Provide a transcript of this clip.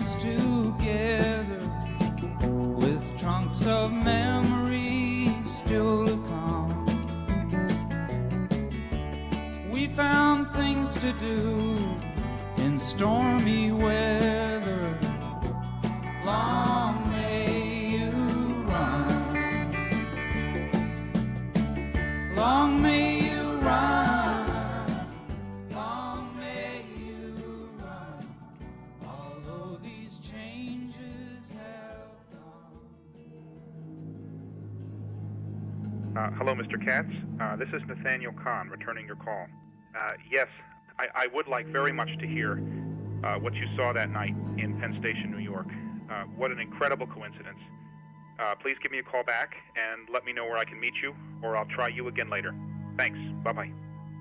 friends together with trunks of memories still to come. We found things to do in stormy weather. Long may you run. Long may you run. Long may you run. Although these changes have come. Hello, Mr. Katz. This is Nathaniel Kahn returning your call. Yes, I would like very much to hear what you saw that night in Penn Station, New York. What an incredible coincidence. Please give me a call back and let me know where I can meet you, or I'll try you again later. Thanks. Bye-bye.